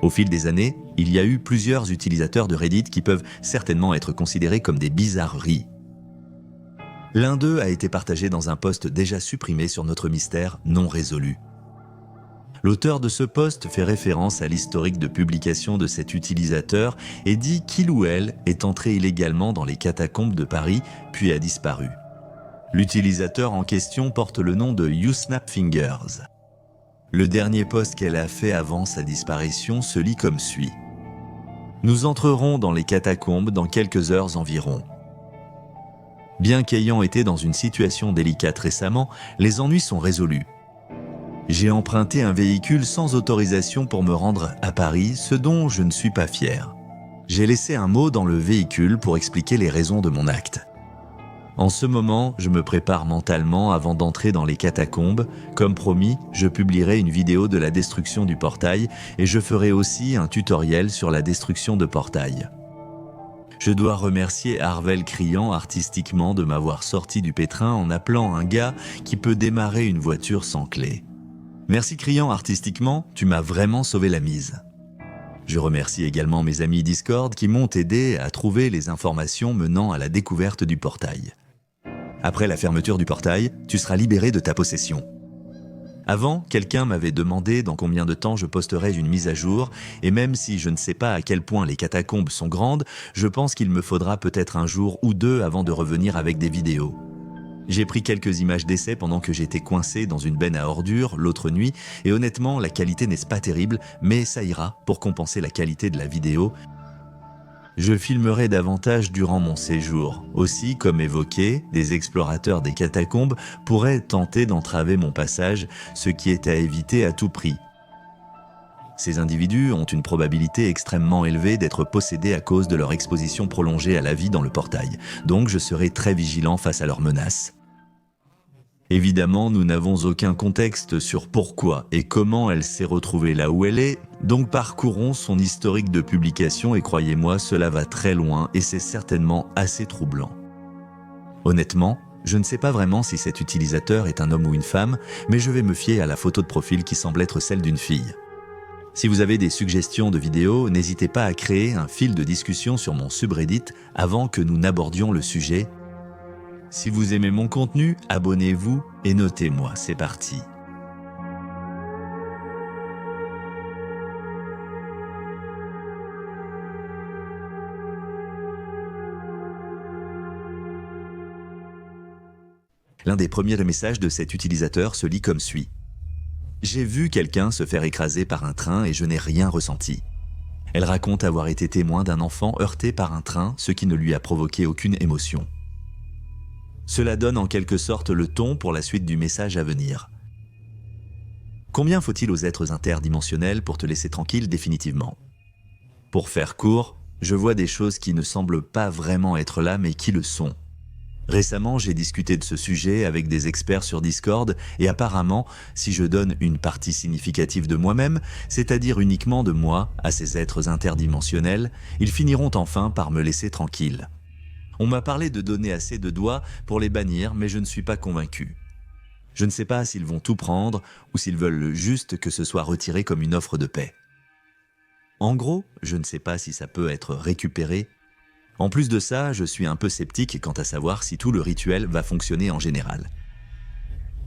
Au fil des années, il y a eu plusieurs utilisateurs de Reddit qui peuvent certainement être considérés comme des bizarreries. L'un d'eux a été partagé dans un post déjà supprimé sur notre mystère non résolu. L'auteur de ce post fait référence à l'historique de publication de cet utilisateur et dit qu'il ou elle est entré illégalement dans les catacombes de Paris puis a disparu. L'utilisateur en question porte le nom de YouSnapFingers. Le dernier post qu'elle a fait avant sa disparition se lit comme suit. Nous entrerons dans les catacombes dans quelques heures environ. Bien qu'ayant été dans une situation délicate récemment, les ennuis sont résolus. J'ai emprunté un véhicule sans autorisation pour me rendre à Paris, ce dont je ne suis pas fier. J'ai laissé un mot dans le véhicule pour expliquer les raisons de mon acte. En ce moment, je me prépare mentalement avant d'entrer dans les catacombes. Comme promis, je publierai une vidéo de la destruction du portail et je ferai aussi un tutoriel sur la destruction de portail. Je dois remercier Arvel Criant artistiquement de m'avoir sorti du pétrin en appelant un gars qui peut démarrer une voiture sans clé. Merci Criant artistiquement, tu m'as vraiment sauvé la mise. Je remercie également mes amis Discord qui m'ont aidé à trouver les informations menant à la découverte du portail. Après la fermeture du portail, tu seras libéré de ta possession. Avant, quelqu'un m'avait demandé dans combien de temps je posterais une mise à jour, et même si je ne sais pas à quel point les catacombes sont grandes, je pense qu'il me faudra peut-être un jour ou deux avant de revenir avec des vidéos. J'ai pris quelques images d'essai pendant que j'étais coincé dans une benne à ordures l'autre nuit, et honnêtement, la qualité n'est pas terrible, mais ça ira pour compenser la qualité de la vidéo. Je filmerai davantage durant mon séjour. Aussi, comme évoqué, des explorateurs des catacombes pourraient tenter d'entraver mon passage, ce qui est à éviter à tout prix. Ces individus ont une probabilité extrêmement élevée d'être possédés à cause de leur exposition prolongée à la vie dans le portail, donc je serai très vigilant face à leurs menaces. Évidemment, nous n'avons aucun contexte sur pourquoi et comment elle s'est retrouvée là où elle est, donc parcourons son historique de publication et croyez-moi, cela va très loin et c'est certainement assez troublant. Honnêtement, je ne sais pas vraiment si cet utilisateur est un homme ou une femme, mais je vais me fier à la photo de profil qui semble être celle d'une fille. Si vous avez des suggestions de vidéos, n'hésitez pas à créer un fil de discussion sur mon subreddit avant que nous n'abordions le sujet. Si vous aimez mon contenu, abonnez-vous et notez-moi, c'est parti. L'un des premiers messages de cet utilisateur se lit comme suit. J'ai vu quelqu'un se faire écraser par un train et je n'ai rien ressenti. Elle raconte avoir été témoin d'un enfant heurté par un train, ce qui ne lui a provoqué aucune émotion. Cela donne en quelque sorte le ton pour la suite du message à venir. Combien faut-il aux êtres interdimensionnels pour te laisser tranquille définitivement? Pour faire court, je vois des choses qui ne semblent pas vraiment être là mais qui le sont. Récemment, j'ai discuté de ce sujet avec des experts sur Discord et apparemment, si je donne une partie significative de moi-même, c'est-à-dire uniquement de moi à ces êtres interdimensionnels, ils finiront enfin par me laisser tranquille. On m'a parlé de donner assez de doigts pour les bannir, mais je ne suis pas convaincu. Je ne sais pas s'ils vont tout prendre ou s'ils veulent juste que ce soit retiré comme une offre de paix. En gros, je ne sais pas si ça peut être récupéré. En plus de ça, je suis un peu sceptique quant à savoir si tout le rituel va fonctionner en général.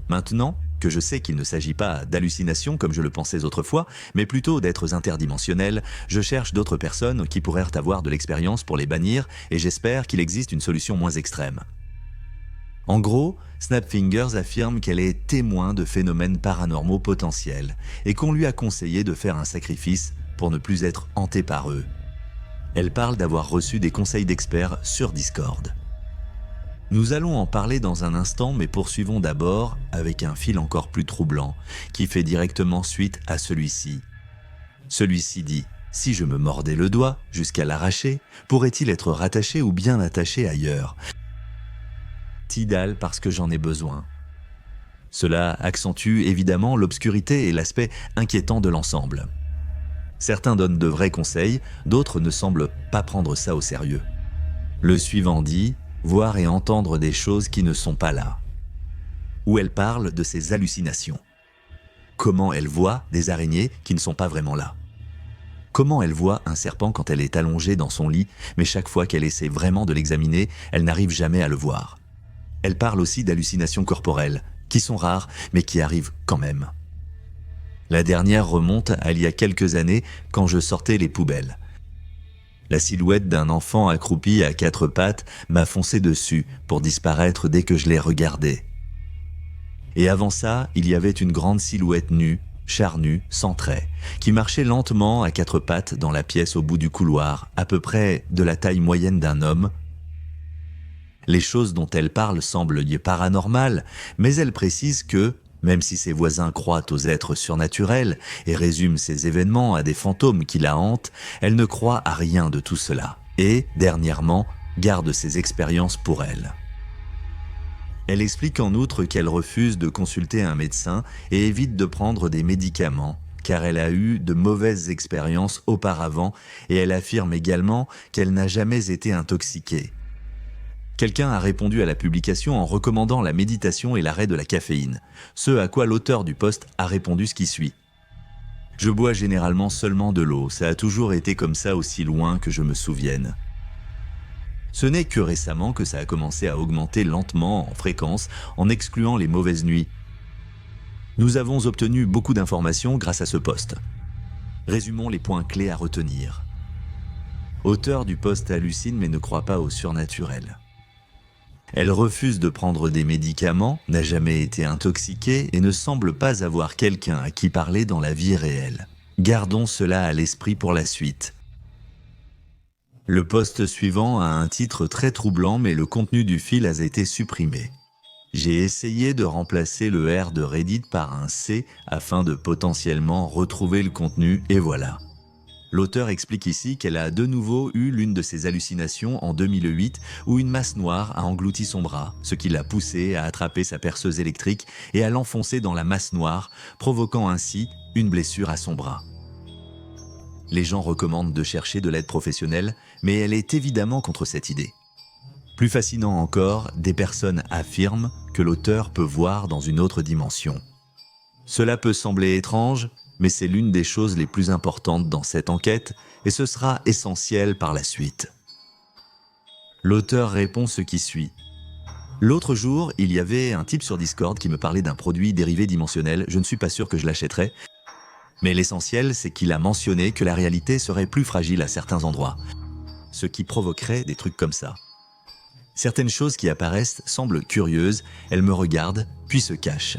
Maintenant que je sais qu'il ne s'agit pas d'hallucinations comme je le pensais autrefois, mais plutôt d'êtres interdimensionnels, je cherche d'autres personnes qui pourraient avoir de l'expérience pour les bannir et j'espère qu'il existe une solution moins extrême. En gros, Snapfingers affirme qu'elle est témoin de phénomènes paranormaux potentiels et qu'on lui a conseillé de faire un sacrifice pour ne plus être hantée par eux. Elle parle d'avoir reçu des conseils d'experts sur Discord. Nous allons en parler dans un instant, mais poursuivons d'abord avec un fil encore plus troublant, qui fait directement suite à celui-ci. Celui-ci dit « Si je me mordais le doigt jusqu'à l'arracher, pourrait-il être rattaché ou bien attaché ailleurs ?» Tidal parce que j'en ai besoin. Cela accentue évidemment l'obscurité et l'aspect inquiétant de l'ensemble. Certains donnent de vrais conseils, d'autres ne semblent pas prendre ça au sérieux. Le suivant dit « Voir et entendre des choses qui ne sont pas là ». Où elle parle de ses hallucinations. Comment elle voit des araignées qui ne sont pas vraiment là. comment elle voit un serpent quand elle est allongée dans son lit, mais chaque fois qu'elle essaie vraiment de l'examiner, elle n'arrive jamais à le voir. Elle parle aussi d'hallucinations corporelles, qui sont rares, mais qui arrivent quand même. La dernière remonte à il y a quelques années, quand je sortais les poubelles. La silhouette d'un enfant accroupi à quatre pattes m'a foncé dessus pour disparaître dès que je l'ai regardé. Et avant ça, il y avait une grande silhouette nue, charnue, sans traits, qui marchait lentement à quatre pattes dans la pièce au bout du couloir, à peu près de la taille moyenne d'un homme. Les choses dont elle parle semblent paranormales, mais elle précise que, même si ses voisins croient aux êtres surnaturels et résument ces événements à des fantômes qui la hantent, elle ne croit à rien de tout cela et, dernièrement, garde ses expériences pour elle. Elle explique en outre qu'elle refuse de consulter un médecin et évite de prendre des médicaments, car elle a eu de mauvaises expériences auparavant et elle affirme également qu'elle n'a jamais été intoxiquée. Quelqu'un a répondu à la publication en recommandant la méditation et l'arrêt de la caféine, ce à quoi l'auteur du post a répondu ce qui suit. « Je bois généralement seulement de l'eau, ça a toujours été comme ça aussi loin que je me souvienne. Ce n'est que récemment que ça a commencé à augmenter lentement en fréquence en excluant les mauvaises nuits. Nous avons obtenu beaucoup d'informations grâce à ce post. Résumons les points clés à retenir. Auteur du post hallucine mais ne croit pas au surnaturel. Elle refuse de prendre des médicaments, n'a jamais été intoxiquée et ne semble pas avoir quelqu'un à qui parler dans la vie réelle. Gardons cela à l'esprit pour la suite. Le post suivant a un titre très troublant mais le contenu du fil a été supprimé. J'ai essayé de remplacer le R de Reddit par un C afin de potentiellement retrouver le contenu et voilà. L'auteur explique ici qu'elle a de nouveau eu l'une de ses hallucinations en 2008 où une masse noire a englouti son bras, ce qui l'a poussée à attraper sa perceuse électrique et à l'enfoncer dans la masse noire, provoquant ainsi une blessure à son bras. Les gens recommandent de chercher de l'aide professionnelle, mais elle est évidemment contre cette idée. Plus fascinant encore, des personnes affirment que l'auteur peut voir dans une autre dimension. Cela peut sembler étrange, mais c'est l'une des choses les plus importantes dans cette enquête et ce sera essentiel par la suite. L'auteur répond ce qui suit. L'autre jour, il y avait un type sur Discord qui me parlait d'un produit dérivé dimensionnel, je ne suis pas sûr que je l'achèterais, mais l'essentiel c'est qu'il a mentionné que la réalité serait plus fragile à certains endroits, ce qui provoquerait des trucs comme ça. Certaines choses qui apparaissent semblent curieuses, elles me regardent, puis se cachent.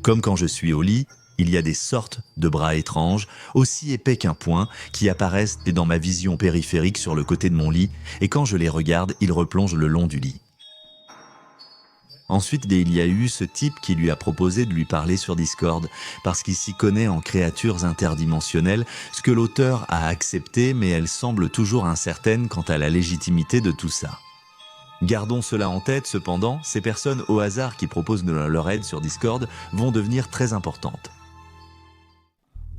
Comme quand je suis au lit, il y a des sortes de bras étranges, aussi épais qu'un poing, qui apparaissent dans ma vision périphérique sur le côté de mon lit, et quand je les regarde, ils replongent le long du lit. Ensuite, il y a eu ce type qui lui a proposé de lui parler sur Discord, parce qu'il s'y connaît en créatures interdimensionnelles, ce que l'auteur a accepté, mais elle semble toujours incertaine quant à la légitimité de tout ça. Gardons cela en tête, cependant, ces personnes au hasard qui proposent leur aide sur Discord vont devenir très importantes.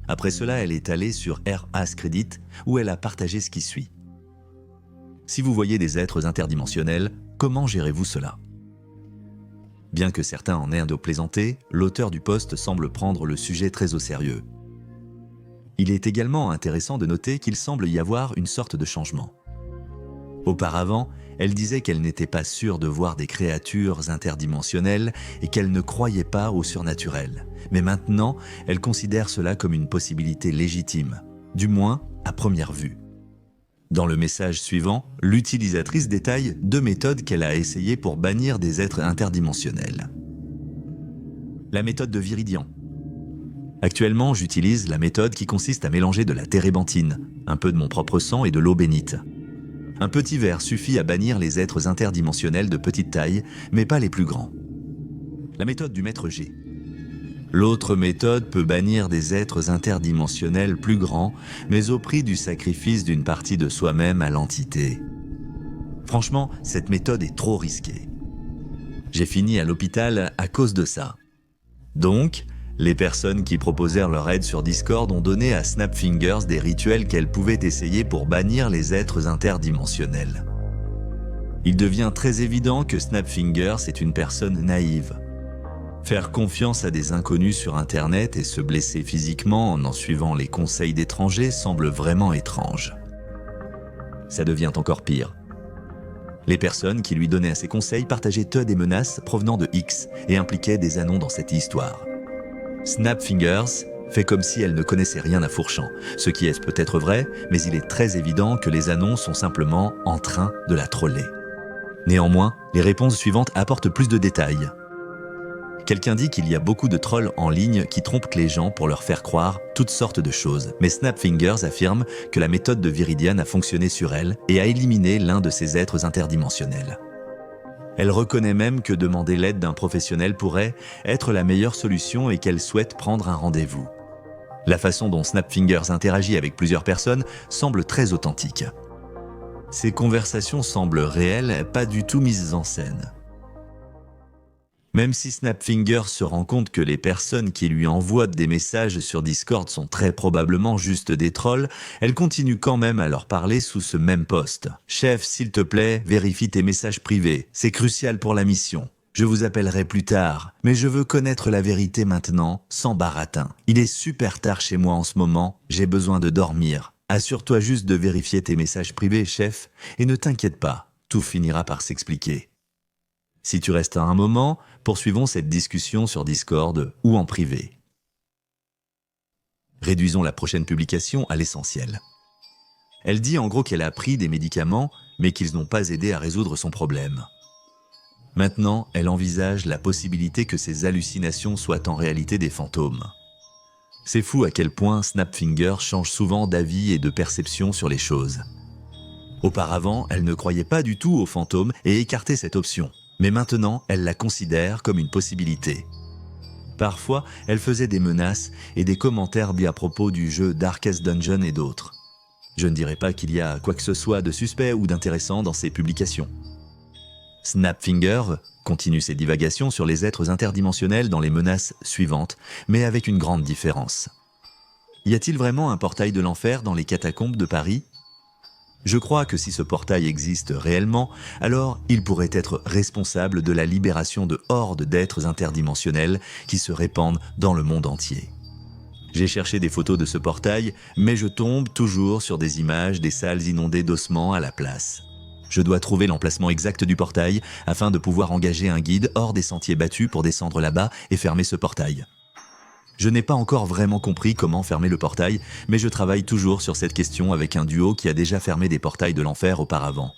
Après cela, elle est allée sur R-Ask-Reddit où elle a partagé ce qui suit. Si vous voyez des êtres interdimensionnels, comment gérez-vous cela? Bien que certains en aient un dos plaisanté, l'auteur du post semble prendre le sujet très au sérieux. Il est également intéressant de noter qu'il semble y avoir une sorte de changement. Auparavant, elle disait qu'elle n'était pas sûre de voir des créatures interdimensionnelles et qu'elle ne croyait pas au surnaturel. Mais maintenant, elle considère cela comme une possibilité légitime, du moins à première vue. Dans le message suivant, l'utilisatrice détaille 2 méthodes qu'elle a essayées pour bannir des êtres interdimensionnels. La méthode de Viridian. Actuellement, j'utilise la méthode qui consiste à mélanger de la térébenthine, un peu de mon propre sang et de l'eau bénite. Un petit verre suffit à bannir les êtres interdimensionnels de petite taille, mais pas les plus grands. La méthode du maître G. L'autre méthode peut bannir des êtres interdimensionnels plus grands, mais au prix du sacrifice d'une partie de soi-même à l'entité. Franchement, cette méthode est trop risquée. J'ai fini à l'hôpital à cause de ça. Donc, les personnes qui proposèrent leur aide sur Discord ont donné à Snapfingers des rituels qu'elle pouvait essayer pour bannir les êtres interdimensionnels. Il devient très évident que Snapfingers est une personne naïve. Faire confiance à des inconnus sur Internet et se blesser physiquement en suivant les conseils d'étrangers semble vraiment étrange. Ça devient encore pire. Les personnes qui lui donnaient ces conseils partageaient eux des menaces provenant de X et impliquaient des anons dans cette histoire. Snapfingers fait comme si elle ne connaissait rien à Fourchamp, ce qui est peut-être vrai, mais il est très évident que les anons sont simplement en train de la troller. Néanmoins, les réponses suivantes apportent plus de détails. Quelqu'un dit qu'il y a beaucoup de trolls en ligne qui trompent les gens pour leur faire croire toutes sortes de choses. Mais Snapfingers affirme que la méthode de Viridian a fonctionné sur elle et a éliminé l'un de ces êtres interdimensionnels. Elle reconnaît même que demander l'aide d'un professionnel pourrait être la meilleure solution et qu'elle souhaite prendre un rendez-vous. La façon dont Snapfingers interagit avec plusieurs personnes semble très authentique. Ces conversations semblent réelles, pas du tout mises en scène. Même si Snapfingers se rend compte que les personnes qui lui envoient des messages sur Discord sont très probablement juste des trolls, elle continue quand même à leur parler sous ce même post. « Chef, s'il te plaît, vérifie tes messages privés. C'est crucial pour la mission. Je vous appellerai plus tard, mais je veux connaître la vérité maintenant, sans baratin. Il est super tard chez moi en ce moment, j'ai besoin de dormir. Assure-toi juste de vérifier tes messages privés, chef, et ne t'inquiète pas, tout finira par s'expliquer. » Si tu restes un moment, poursuivons cette discussion sur Discord ou en privé. Réduisons la prochaine publication à l'essentiel. Elle dit en gros qu'elle a pris des médicaments, mais qu'ils n'ont pas aidé à résoudre son problème. Maintenant, elle envisage la possibilité que ces hallucinations soient en réalité des fantômes. C'est fou à quel point Snapfinger change souvent d'avis et de perception sur les choses. Auparavant, elle ne croyait pas du tout aux fantômes et écartait cette option. Mais maintenant, elle la considère comme une possibilité. Parfois, elle faisait des menaces et des commentaires à propos du jeu Darkest Dungeon et d'autres. Je ne dirais pas qu'il y a quoi que ce soit de suspect ou d'intéressant dans ces publications. Snapfinger continue ses divagations sur les êtres interdimensionnels dans les menaces suivantes, mais avec une grande différence. Y a-t-il vraiment un portail de l'enfer dans les catacombes de Paris ? Je crois que si ce portail existe réellement, alors il pourrait être responsable de la libération de hordes d'êtres interdimensionnels qui se répandent dans le monde entier. J'ai cherché des photos de ce portail, mais je tombe toujours sur des images des salles inondées d'ossements à la place. Je dois trouver l'emplacement exact du portail afin de pouvoir engager un guide hors des sentiers battus pour descendre là-bas et fermer ce portail. Je n'ai pas encore vraiment compris comment fermer le portail, mais je travaille toujours sur cette question avec un duo qui a déjà fermé des portails de l'enfer auparavant.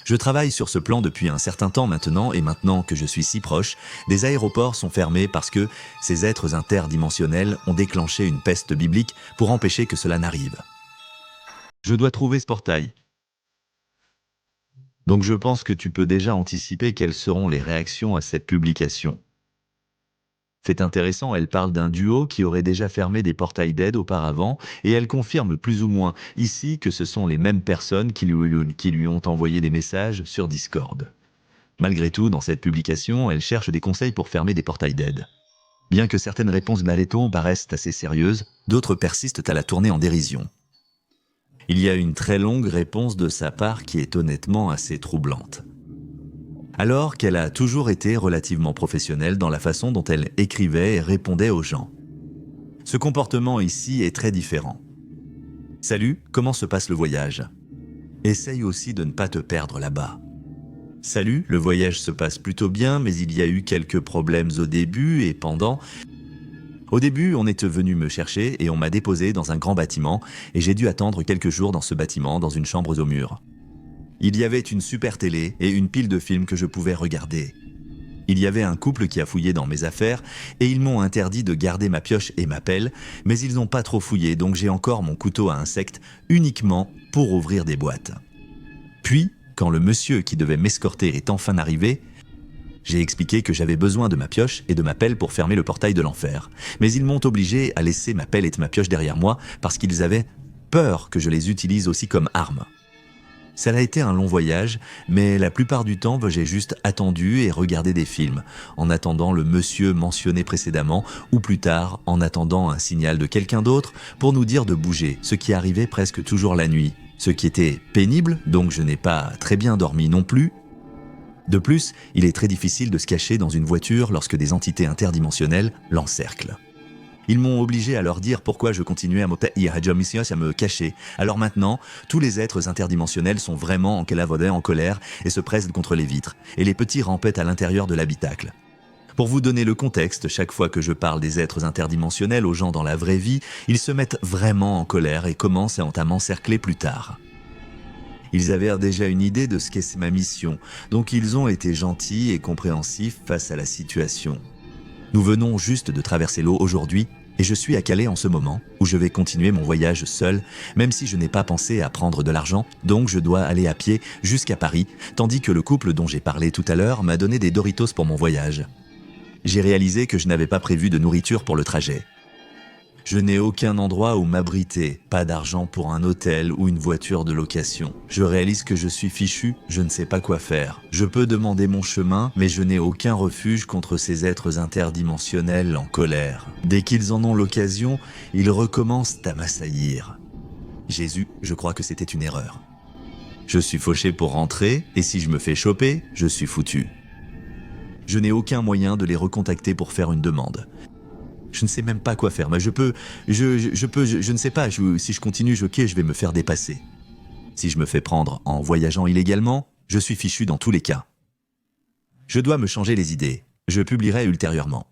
Je travaille sur ce plan depuis un certain temps maintenant, et maintenant que je suis si proche, des aéroports sont fermés parce que ces êtres interdimensionnels ont déclenché une peste biblique pour empêcher que cela n'arrive. Je dois trouver ce portail. Donc je pense que tu peux déjà anticiper quelles seront les réactions à cette publication. C'est intéressant, elle parle d'un duo qui aurait déjà fermé des portails d'aide auparavant et elle confirme plus ou moins ici que ce sont les mêmes personnes qui lui ont envoyé des messages sur Discord. Malgré tout, dans cette publication, elle cherche des conseils pour fermer des portails d'aide. Bien que certaines réponses Maléton paraissent assez sérieuses, d'autres persistent à la tourner en dérision. Il y a une très longue réponse de sa part qui est honnêtement assez troublante. Alors qu'elle a toujours été relativement professionnelle dans la façon dont elle écrivait et répondait aux gens. Ce comportement ici est très différent. « Salut, comment se passe le voyage ? Essaye aussi de ne pas te perdre là-bas. » « Salut, le voyage se passe plutôt bien, mais il y a eu quelques problèmes au début et pendant. Au début, on est venu me chercher et on m'a déposé dans un grand bâtiment et j'ai dû attendre quelques jours dans ce bâtiment, dans une chambre au mur. Il y avait une super télé et une pile de films que je pouvais regarder. Il y avait un couple qui a fouillé dans mes affaires et ils m'ont interdit de garder ma pioche et ma pelle, mais ils n'ont pas trop fouillé, donc j'ai encore mon couteau à insectes uniquement pour ouvrir des boîtes. Puis, quand le monsieur qui devait m'escorter est enfin arrivé, j'ai expliqué que j'avais besoin de ma pioche et de ma pelle pour fermer le portail de l'enfer. Mais ils m'ont obligé à laisser ma pelle et ma pioche derrière moi parce qu'ils avaient peur que je les utilise aussi comme armes. Ça a été un long voyage, mais la plupart du temps, j'ai juste attendu et regardé des films, en attendant le monsieur mentionné précédemment, ou plus tard, en attendant un signal de quelqu'un d'autre pour nous dire de bouger, ce qui arrivait presque toujours la nuit. Ce qui était pénible, donc je n'ai pas très bien dormi non plus. De plus, il est très difficile de se cacher dans une voiture lorsque des entités interdimensionnelles l'encerclent. Ils m'ont obligé à leur dire pourquoi je continuais à me cacher. Alors maintenant, tous les êtres interdimensionnels sont vraiment en colère et se pressent contre les vitres, et les petits rampettent à l'intérieur de l'habitacle. Pour vous donner le contexte, chaque fois que je parle des êtres interdimensionnels aux gens dans la vraie vie, ils se mettent vraiment en colère et commencent à m'encercler plus tard. Ils avaient déjà une idée de ce qu'est ma mission, donc ils ont été gentils et compréhensifs face à la situation. Nous venons juste de traverser l'eau aujourd'hui et je suis à Calais en ce moment où je vais continuer mon voyage seul, même si je n'ai pas pensé à prendre de l'argent, donc je dois aller à pied jusqu'à Paris, tandis que le couple dont j'ai parlé tout à l'heure m'a donné des Doritos pour mon voyage. J'ai réalisé que je n'avais pas prévu de nourriture pour le trajet. Je n'ai aucun endroit où m'abriter, pas d'argent pour un hôtel ou une voiture de location. Je réalise que je suis fichu, je ne sais pas quoi faire. Je peux demander mon chemin, mais je n'ai aucun refuge contre ces êtres interdimensionnels en colère. Dès qu'ils en ont l'occasion, ils recommencent à m'assaillir. Jésus, je crois que c'était une erreur. Je suis fauché pour rentrer, et si je me fais choper, je suis foutu. Je n'ai aucun moyen de les recontacter pour faire une demande. Je ne sais même pas quoi faire, mais je ne sais pas, si je continue, je vais me faire dépasser. Si je me fais prendre en voyageant illégalement, je suis fichu dans tous les cas. Je dois me changer les idées, je publierai ultérieurement.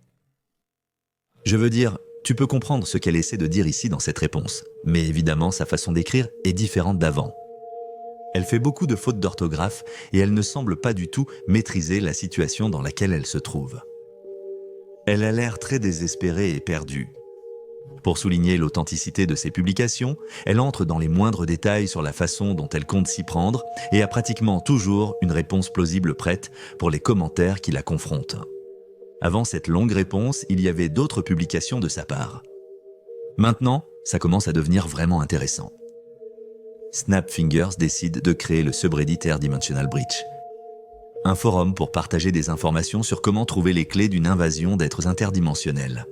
Je veux dire, tu peux comprendre ce qu'elle essaie de dire ici dans cette réponse, mais évidemment sa façon d'écrire est différente d'avant. Elle fait beaucoup de fautes d'orthographe et elle ne semble pas du tout maîtriser la situation dans laquelle elle se trouve. Elle a l'air très désespérée et perdue. Pour souligner l'authenticité de ses publications, elle entre dans les moindres détails sur la façon dont elle compte s'y prendre et a pratiquement toujours une réponse plausible prête pour les commentaires qui la confrontent. Avant cette longue réponse, il y avait d'autres publications de sa part. Maintenant, ça commence à devenir vraiment intéressant. Snapfingers décide de créer le subreddit Air-Dimensional Breach. Un forum pour partager des informations sur comment trouver les clés d'une invasion d'êtres interdimensionnels.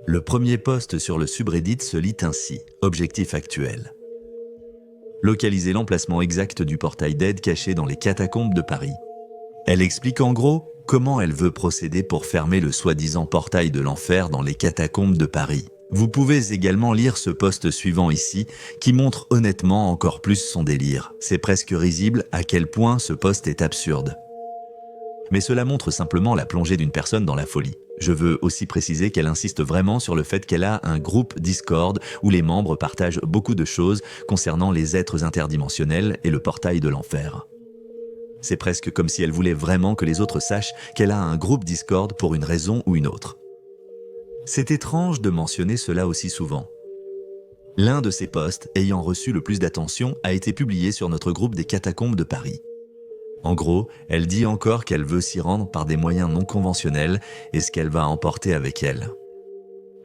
Le premier post sur le subreddit se lit ainsi, objectif actuel. Localiser l'emplacement exact du portail d'aide caché dans les catacombes de Paris. Elle explique en gros comment elle veut procéder pour fermer le soi-disant portail de l'enfer dans les catacombes de Paris. Vous pouvez également lire ce post suivant ici, qui montre honnêtement encore plus son délire. C'est presque risible à quel point ce post est absurde. Mais cela montre simplement la plongée d'une personne dans la folie. Je veux aussi préciser qu'elle insiste vraiment sur le fait qu'elle a un groupe Discord où les membres partagent beaucoup de choses concernant les êtres interdimensionnels et le portail de l'enfer. C'est presque comme si elle voulait vraiment que les autres sachent qu'elle a un groupe Discord pour une raison ou une autre. C'est étrange de mentionner cela aussi souvent. L'un de ces posts ayant reçu le plus d'attention a été publié sur notre groupe des catacombes de Paris. En gros, elle dit encore qu'elle veut s'y rendre par des moyens non conventionnels et ce qu'elle va emporter avec elle.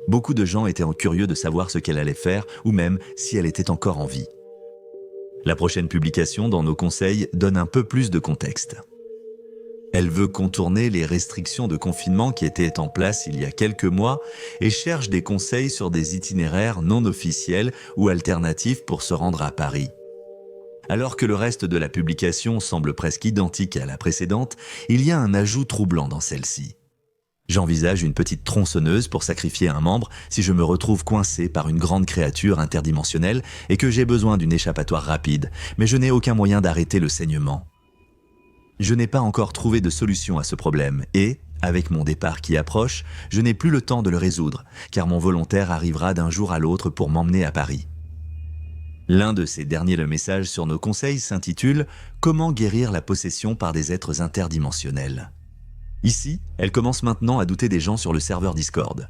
Beaucoup de gens étaient curieux de savoir ce qu'elle allait faire ou même si elle était encore en vie. La prochaine publication dans nos conseils donne un peu plus de contexte. Elle veut contourner les restrictions de confinement qui étaient en place il y a quelques mois et cherche des conseils sur des itinéraires non officiels ou alternatifs pour se rendre à Paris. Alors que le reste de la publication semble presque identique à la précédente, il y a un ajout troublant dans celle-ci. J'envisage une petite tronçonneuse pour sacrifier un membre si je me retrouve coincé par une grande créature interdimensionnelle et que j'ai besoin d'une échappatoire rapide, mais je n'ai aucun moyen d'arrêter le saignement. Je n'ai pas encore trouvé de solution à ce problème et, avec mon départ qui approche, je n'ai plus le temps de le résoudre, car mon volontaire arrivera d'un jour à l'autre pour m'emmener à Paris. L'un de ces derniers messages sur nos conseils s'intitule « Comment guérir la possession par des êtres interdimensionnels ». Ici, elle commence maintenant à douter des gens sur le serveur Discord.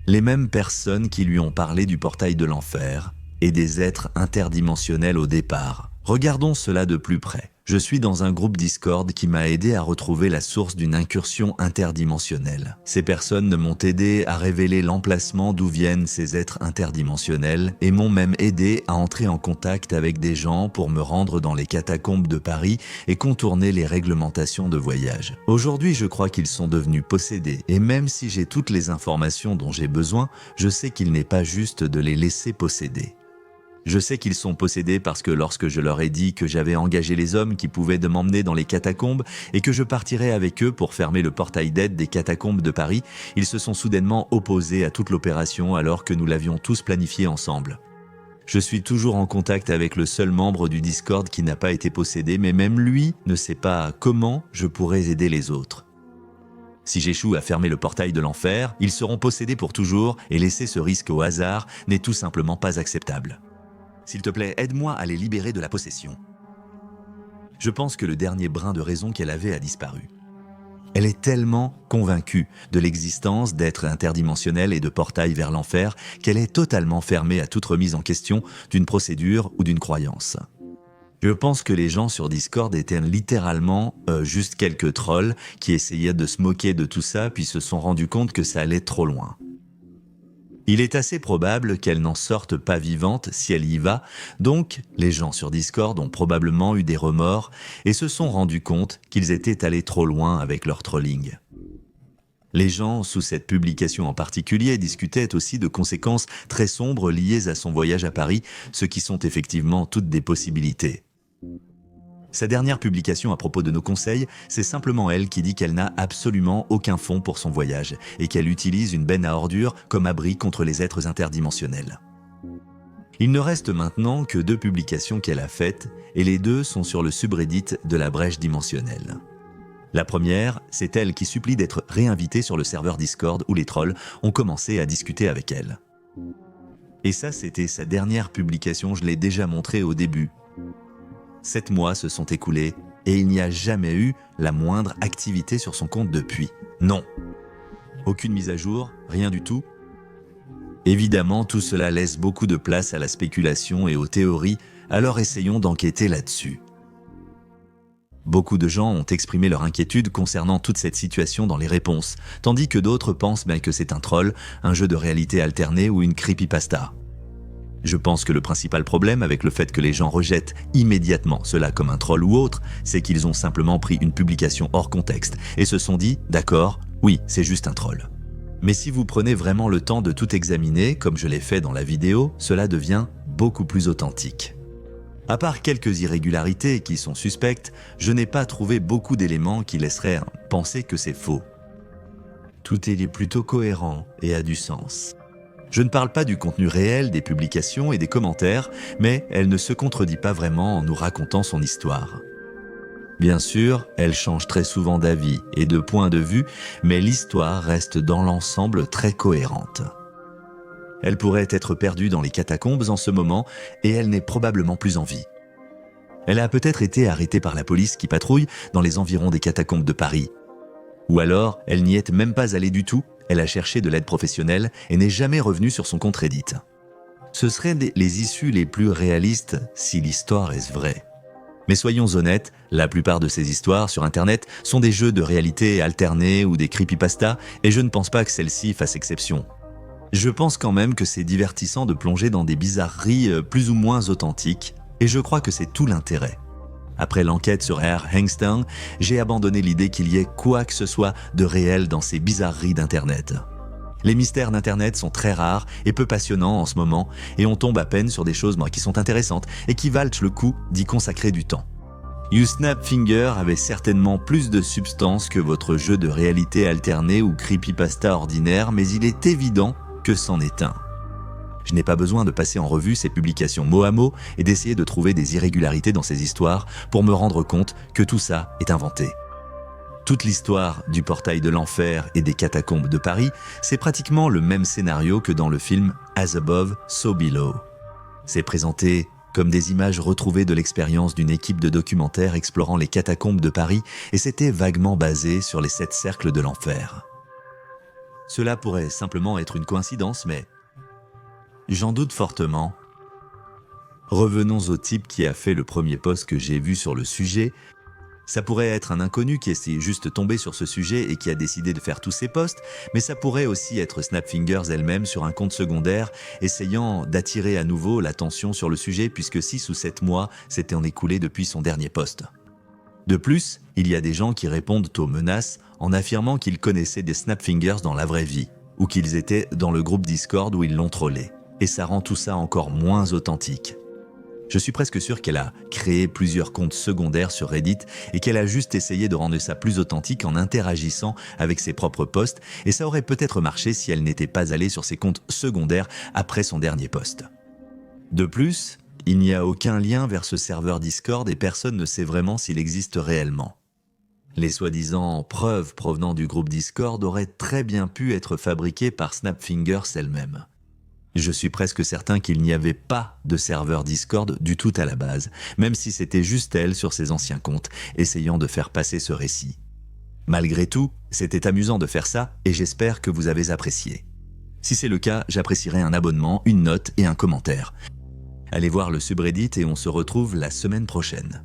Les mêmes personnes qui lui ont parlé du portail de l'enfer et des êtres interdimensionnels au départ. Regardons cela de plus près. Je suis dans un groupe Discord qui m'a aidé à retrouver la source d'une incursion interdimensionnelle. Ces personnes m'ont aidé à révéler l'emplacement d'où viennent ces êtres interdimensionnels et m'ont même aidé à entrer en contact avec des gens pour me rendre dans les catacombes de Paris et contourner les réglementations de voyage. Aujourd'hui, je crois qu'ils sont devenus possédés et même si j'ai toutes les informations dont j'ai besoin, je sais qu'il n'est pas juste de les laisser posséder. Je sais qu'ils sont possédés parce que lorsque je leur ai dit que j'avais engagé les hommes qui pouvaient m'emmener dans les catacombes et que je partirais avec eux pour fermer le portail d'aide des catacombes de Paris, ils se sont soudainement opposés à toute l'opération alors que nous l'avions tous planifiée ensemble. Je suis toujours en contact avec le seul membre du Discord qui n'a pas été possédé, mais même lui ne sait pas comment je pourrais aider les autres. Si j'échoue à fermer le portail de l'enfer, ils seront possédés pour toujours et laisser ce risque au hasard n'est tout simplement pas acceptable. S'il te plaît, aide-moi à les libérer de la possession. Je pense que le dernier brin de raison qu'elle avait a disparu. Elle est tellement convaincue de l'existence d'êtres interdimensionnels et de portails vers l'enfer qu'elle est totalement fermée à toute remise en question d'une procédure ou d'une croyance. Je pense que les gens sur Discord étaient littéralement juste quelques trolls qui essayaient de se moquer de tout ça puis se sont rendus compte que ça allait trop loin. Il est assez probable qu'elle n'en sorte pas vivante si elle y va, donc les gens sur Discord ont probablement eu des remords et se sont rendus compte qu'ils étaient allés trop loin avec leur trolling. Les gens sous cette publication en particulier discutaient aussi de conséquences très sombres liées à son voyage à Paris, ce qui sont effectivement toutes des possibilités. Sa dernière publication à propos de nos conseils, c'est simplement elle qui dit qu'elle n'a absolument aucun fonds pour son voyage et qu'elle utilise une benne à ordures comme abri contre les êtres interdimensionnels. Il ne reste maintenant que 2 publications qu'elle a faites et les 2 sont sur le subreddit de la brèche dimensionnelle. La première, c'est elle qui supplie d'être réinvitée sur le serveur Discord où les trolls ont commencé à discuter avec elle. Et ça, c'était sa dernière publication, je l'ai déjà montré au début. 7 mois se sont écoulés et il n'y a jamais eu la moindre activité sur son compte depuis. Non. Aucune mise à jour, rien du tout. Évidemment, tout cela laisse beaucoup de place à la spéculation et aux théories, alors essayons d'enquêter là-dessus. Beaucoup de gens ont exprimé leur inquiétude concernant toute cette situation dans les réponses, tandis que d'autres pensent bien que c'est un troll, un jeu de réalité alternée ou une creepypasta. Je pense que le principal problème avec le fait que les gens rejettent immédiatement cela comme un troll ou autre, c'est qu'ils ont simplement pris une publication hors contexte et se sont dit « d'accord, oui, c'est juste un troll ». Mais si vous prenez vraiment le temps de tout examiner, comme je l'ai fait dans la vidéo, cela devient beaucoup plus authentique. À part quelques irrégularités qui sont suspectes, je n'ai pas trouvé beaucoup d'éléments qui laisseraient penser que c'est faux. Tout est plutôt cohérent et a du sens. Je ne parle pas du contenu réel des publications et des commentaires, mais elle ne se contredit pas vraiment en nous racontant son histoire. Bien sûr, elle change très souvent d'avis et de point de vue, mais l'histoire reste dans l'ensemble très cohérente. Elle pourrait être perdue dans les catacombes en ce moment et elle n'est probablement plus en vie. Elle a peut-être été arrêtée par la police qui patrouille dans les environs des catacombes de Paris. Ou alors, elle n'y est même pas allée du tout. Elle a cherché de l'aide professionnelle et n'est jamais revenue sur son compte Reddit. Ce seraient les issues les plus réalistes si l'histoire est vraie. Mais soyons honnêtes, la plupart de ces histoires sur Internet sont des jeux de réalité alternés ou des creepypastas et je ne pense pas que celle-ci fasse exception. Je pense quand même que c'est divertissant de plonger dans des bizarreries plus ou moins authentiques et je crois que c'est tout l'intérêt. Après l'enquête sur Herr Hengstern, j'ai abandonné l'idée qu'il y ait quoi que ce soit de réel dans ces bizarreries d'Internet. Les mystères d'Internet sont très rares et peu passionnants en ce moment, et on tombe à peine sur des choses qui sont intéressantes et qui valent le coup d'y consacrer du temps. You Snap Finger avait certainement plus de substance que votre jeu de réalité alternée ou creepypasta ordinaire, mais il est évident que c'en est un. Je n'ai pas besoin de passer en revue ces publications mot à mot et d'essayer de trouver des irrégularités dans ces histoires pour me rendre compte que tout ça est inventé. Toute l'histoire du portail de l'enfer et des catacombes de Paris, c'est pratiquement le même scénario que dans le film As Above, So Below. C'est présenté comme des images retrouvées de l'expérience d'une équipe de documentaires explorant les catacombes de Paris et c'était vaguement basé sur les 7 cercles de l'enfer. Cela pourrait simplement être une coïncidence, mais j'en doute fortement. Revenons au type qui a fait le premier post que j'ai vu sur le sujet. Ça pourrait être un inconnu qui est juste tombé sur ce sujet et qui a décidé de faire tous ses posts, mais ça pourrait aussi être Snapfingers elle-même sur un compte secondaire, essayant d'attirer à nouveau l'attention sur le sujet puisque 6 ou 7 mois s'étaient en écoulés depuis son dernier post. De plus, il y a des gens qui répondent aux menaces en affirmant qu'ils connaissaient des Snapfingers dans la vraie vie, ou qu'ils étaient dans le groupe Discord où ils l'ont trollé. Et ça rend tout ça encore moins authentique. Je suis presque sûr qu'elle a créé plusieurs comptes secondaires sur Reddit et qu'elle a juste essayé de rendre ça plus authentique en interagissant avec ses propres posts, et ça aurait peut-être marché si elle n'était pas allée sur ses comptes secondaires après son dernier post. De plus, il n'y a aucun lien vers ce serveur Discord et personne ne sait vraiment s'il existe réellement. Les soi-disant preuves provenant du groupe Discord auraient très bien pu être fabriquées par Snapfingers elle-même. Je suis presque certain qu'il n'y avait pas de serveur Discord du tout à la base, même si c'était juste elle sur ses anciens comptes, essayant de faire passer ce récit. Malgré tout, c'était amusant de faire ça et j'espère que vous avez apprécié. Si c'est le cas, j'apprécierais un abonnement, une note et un commentaire. Allez voir le subreddit et on se retrouve la semaine prochaine.